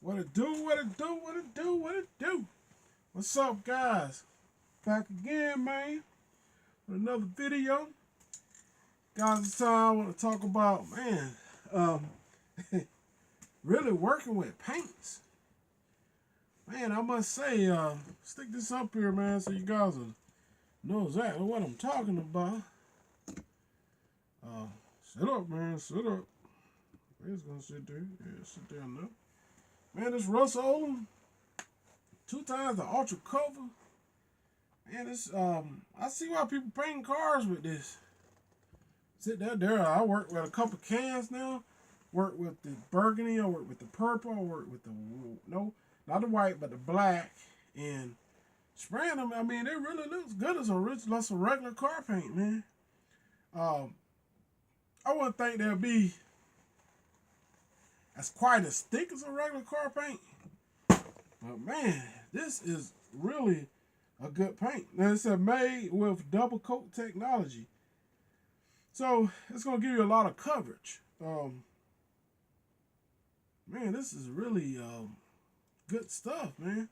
What it do, what it do, what it do, what it do. What's up, guys? Back again, man, with another video. Guys, this time I want to talk about, man, um, really working with paints. Man, I must say, stick this up here, man, so you guys will know exactly what I'm talking about. Sit up, man, sit up. It's gonna sit there. Yeah, sit down now. Man, this Rustoleum, 2 times the ultra cover. Man, this I see why people painting cars with this. Sit there. I work with a couple cans now. Work with the burgundy. I work with the purple. I work with the no, not the white, but the black. And spraying them. I mean, it really looks good as a regular car paint, man. I wouldn't think they'll be as quite as thick as a regular car paint. But man, this is really a good paint. Now it's made with double coat technology. So it's gonna give you a lot of coverage. Man, this is really good stuff, man.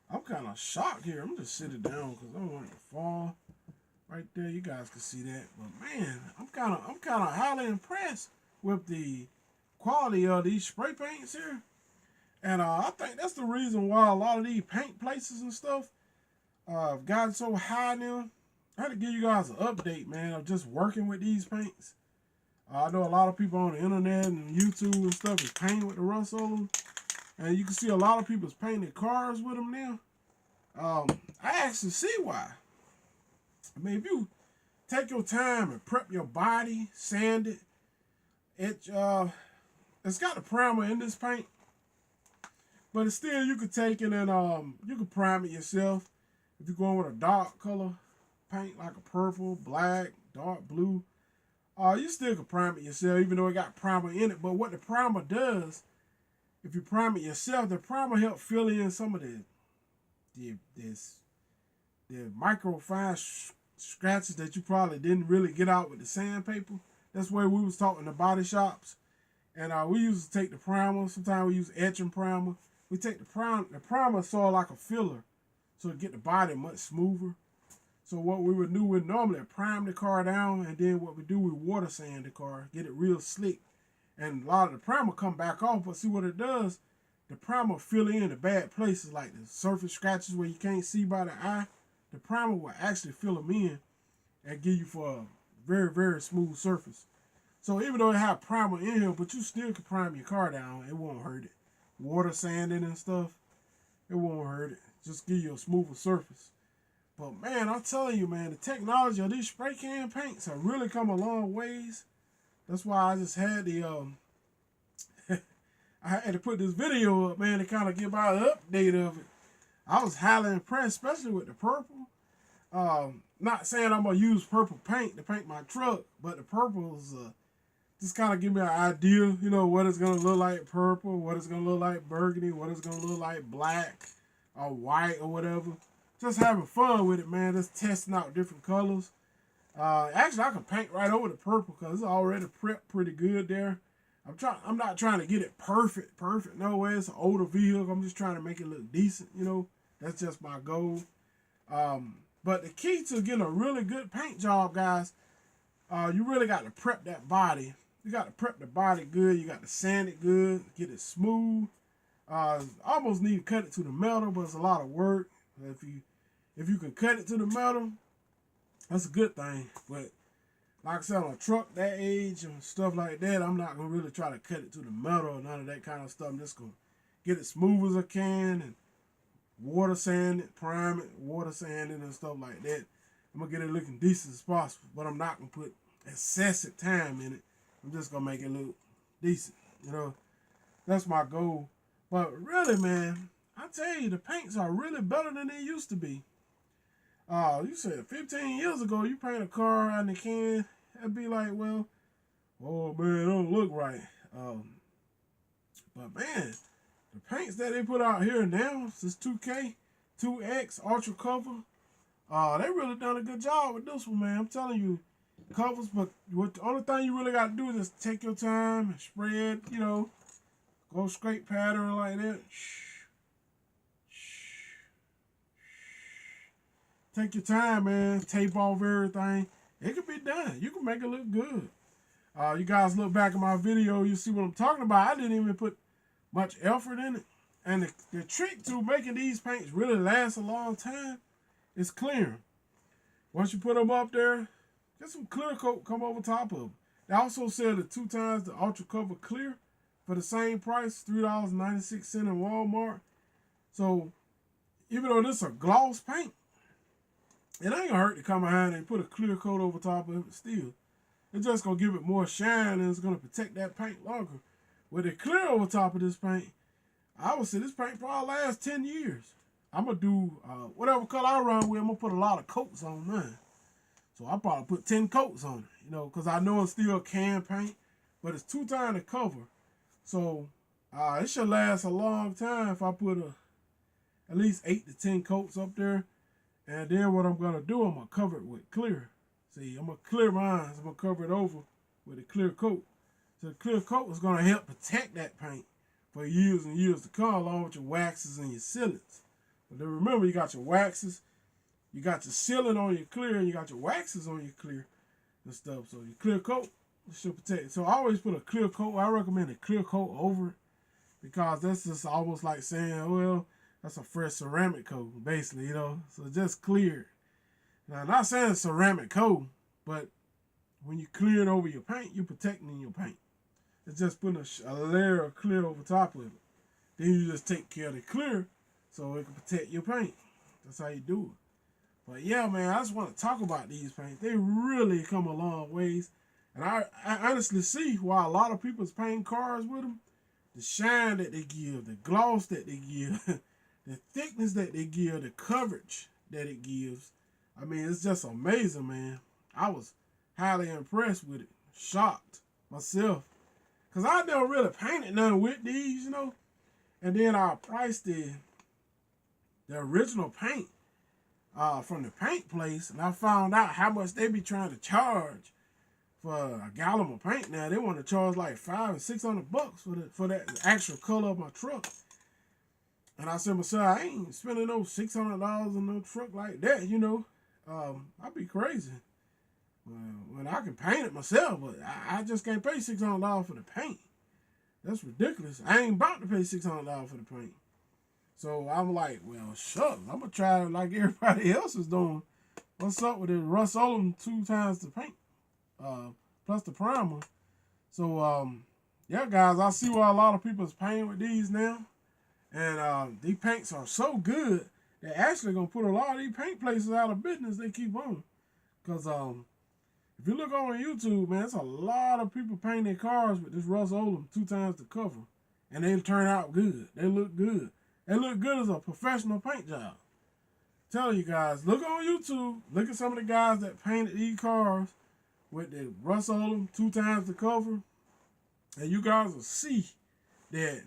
I'm kind of shocked here. I'm just sitting down because I don't want it to fall. Right there, you guys can see that. But man, I'm kind of highly impressed with the quality of these spray paints here. And I think that's the reason why a lot of these paint places and stuff have gotten so high now. I had to give you guys an update, man, of just working with these paints. I know a lot of people on the internet and YouTube and stuff is painting with the Rustoleum. And you can see a lot of people's painting cars with them now. I actually see why. I mean, if you take your time and prep your body, sand it, it's got a primer in this paint. But it's still, you could take it and you could prime it yourself. If you're going with a dark color paint like a purple, black, dark blue, you still could prime it yourself, even though it got primer in it. But what the primer does, if you prime it yourself, the primer helps fill in some of the micro fine scratches that you probably didn't really get out with the sandpaper. That's where we was talking to body shops. And we used to take the primer. Sometimes we use etching primer. We take the primer sort of like a filler, so to get the body much smoother. So what we would do, we'd normally prime the car down, and then what we do, we water sand the car, get it real slick. And a lot of the primer come back off, but see what it does, the primer fill in the bad places like the surface scratches where you can't see by the eye. The primer will actually fill them in and give you for a very, very smooth surface. So even though it have primer in here, but you still can prime your car down, it won't hurt it. Water sanding and stuff, it won't hurt it. Just give you a smoother surface. But man, I'm telling you, man, the technology of these spray can paints have really come a long ways. That's why I just had the I had to put this video up, man, to kind of give out an update of it. I was highly impressed, especially with the purple. Not saying I'm gonna use purple paint to paint my truck, but the purple is just kind of give me an idea, you know, what it's gonna look like purple, what it's gonna look like burgundy, what it's gonna look like black or white or whatever. Just having fun with it, man. Just testing out different colors. Actually, I can paint right over the purple because it's already prepped pretty good there. I'm not trying to get it perfect. No way. It's an older vehicle. I'm just trying to make it look decent. You know, that's just my goal. But the key to getting a really good paint job, guys, you really got to prep that body. You got to prep the body good. You got to sand it good, get it smooth. Almost need to cut it to the metal, but it's a lot of work. If you can cut it to the metal, that's a good thing. But like I said, on a truck that age and stuff like that, I'm not gonna really try to cut it to the metal or none of that kind of stuff. I'm just gonna get it smooth as I can and water sand it, prime it, water sand it and stuff like that. I'm gonna get it looking decent as possible, but I'm not gonna put excessive time in it. I'm just gonna make it look decent. You know, that's my goal. But really, man, I tell you, the paints are really better than they used to be. You said 15 years ago, you paint a car out in the can, it'd be like, well, oh man, it don't look right. But man, the paints that they put out here now, since 2K, 2X, Ultra Cover, they really done a good job with this one, man. I'm telling you, covers, but the only thing you really got to do is just take your time and spread, you know, Go straight pattern like that. Take your time, man. Tape off everything. It can be done. You can make it look good. You guys look back at my video, you see what I'm talking about. I didn't even put much effort in it. And the trick to making these paints really last a long time is clearing. Once you put them up there, get some clear coat, come over top of them. They also sell the 2 times the Ultra Cover Clear for the same price, $3.96 in Walmart. So even though this is a gloss paint, it ain't gonna hurt to come behind and put a clear coat over top of it still. It's just gonna give it more shine and it's gonna protect that paint longer. With the clear over top of this paint, I would say this paint probably lasts 10 years. I'm gonna do whatever color I run with, I'm gonna put a lot of coats on mine. So I probably put 10 coats on it, you know, because I know it's still can paint, but it's 2 times the cover. So it should last a long time if I put at least 8 to 10 coats up there. And then what I'm going to do, I'm going to cover it with clear. See, I'm going to clear mine. I'm going to cover it over with a clear coat. So the clear coat is going to help protect that paint for years and years to come, along with your waxes and your sealants. But then remember, you got your waxes, you got your sealant on your clear, and you got your waxes on your clear and stuff. So your clear coat should protect it. So I always put a clear coat. I recommend a clear coat over it because that's just almost like saying, well, that's a fresh ceramic coat, basically, you know. So just clear. Now, I'm not saying it's ceramic coat, but when you clear it over your paint, you're protecting your paint. It's just putting a layer of clear over top of it. Then you just take care of the clear so it can protect your paint. That's how you do it. But yeah, man, I just want to talk about these paints. They really come a long ways. And I honestly see why a lot of people's painting cars with them. The shine that they give, the gloss that they give, the thickness that they give, the coverage that it gives. I mean, it's just amazing, man. I was highly impressed with it. Shocked myself. Because I never really painted none with these, you know. And then I priced the original paint from the paint place. And I found out how much they be trying to charge for a gallon of paint. Now, they want to charge like $500 and $600 for that actual color of my truck. And I said myself, I ain't spending no $600 on no truck like that, you know. I'd be crazy. When I can paint it myself, but I just can't pay $600 for the paint. That's ridiculous. I ain't about to pay $600 for the paint. So I'm like, well, shucks, I'm going to try it like everybody else is doing. What's up with this Rustoleum 2 times the paint, plus the primer. So, yeah, guys, I see why a lot of people is painting with these now. And these paints are so good, they're actually going to put a lot of these paint places out of business. They keep on. Because if you look on YouTube, man, it's a lot of people painting cars with this Rustoleum 2 times the cover. And they turn out good. They look good. They look good as a professional paint job. Tell you guys, look on YouTube. Look at some of the guys that painted these cars with the Rustoleum 2 times the cover. And you guys will see that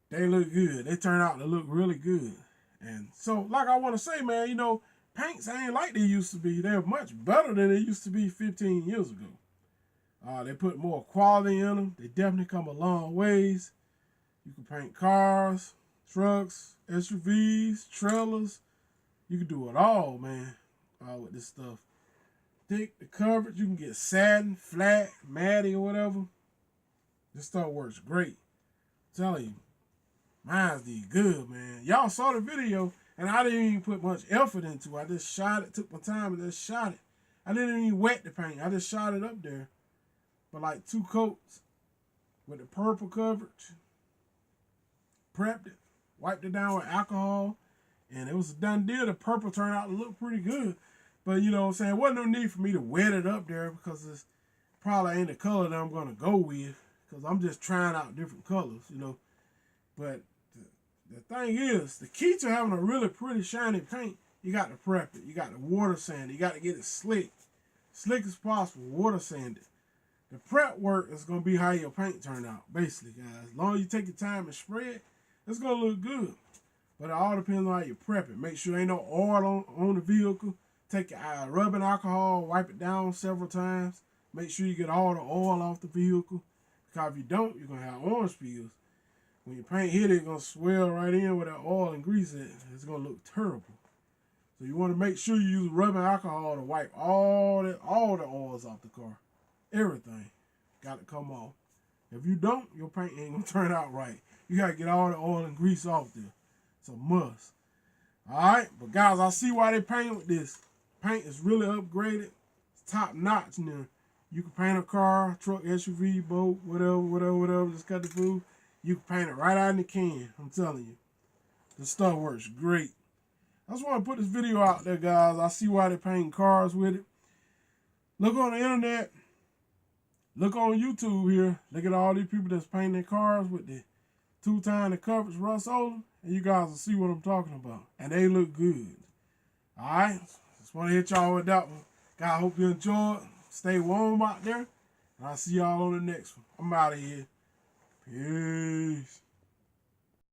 they look good. They turn out to look really good. And so, like I want to say, man, you know, paints ain't like they used to be. They're much better than they used to be 15 years ago. They put more quality in them. They definitely come a long ways. You can paint cars, trucks, SUVs, trailers. You can do it all, man, with this stuff. Thick, the coverage, you can get satin, flat, matty, or whatever. This stuff works great. I'm telling you, mine's did good, man. Y'all saw the video, and I didn't even put much effort into it. I just shot it, took my time and just shot it. I didn't even wet the paint. I just shot it up there for like 2 coats with the purple coverage. Prepped it, wiped it down with alcohol, and it was a done deal. The purple turned out to look pretty good. But, you know what I'm saying, wasn't no need for me to wet it up there because it's probably ain't the color that I'm going to go with because I'm just trying out different colors, you know. But the thing is, the key to having a really pretty shiny paint, you got to prep it. You got to water sand it. You got to get it slick. Slick as possible, water sand it. The prep work is going to be how your paint turn out, basically, guys. As long as you take your time and spray it, it's going to look good. But it all depends on how you prep it. Make sure ain't no oil on the vehicle. Take your rubbing alcohol, wipe it down several times. Make sure you get all the oil off the vehicle. Because if you don't, you're going to have orange peels. When your paint hit it, it's going to swell right in where that oil and grease is. It's going to look terrible. So you want to make sure you use rubbing alcohol to wipe all the oils off the car. Everything. Got to come off. If you don't, your paint ain't going to turn out right. You got to get all the oil and grease off there. It's a must. Alright, but guys, I see why they paint with this. Paint is really upgraded. It's top notch now. You can paint a car, truck, SUV, boat, whatever. Just cut the food. You can paint it right out in the can. I'm telling you. This stuff works great. I just want to put this video out there, guys. I see why they're painting cars with it. Look on the internet. Look on YouTube here. Look at all these people that's painting their cars with the 2-time the coverage Rustoleum. And you guys will see what I'm talking about. And they look good. Alright? Just want to hit y'all with that one. Guys, I hope you enjoyed. Stay warm out there. And I'll see y'all on the next one. I'm out of here. Peace.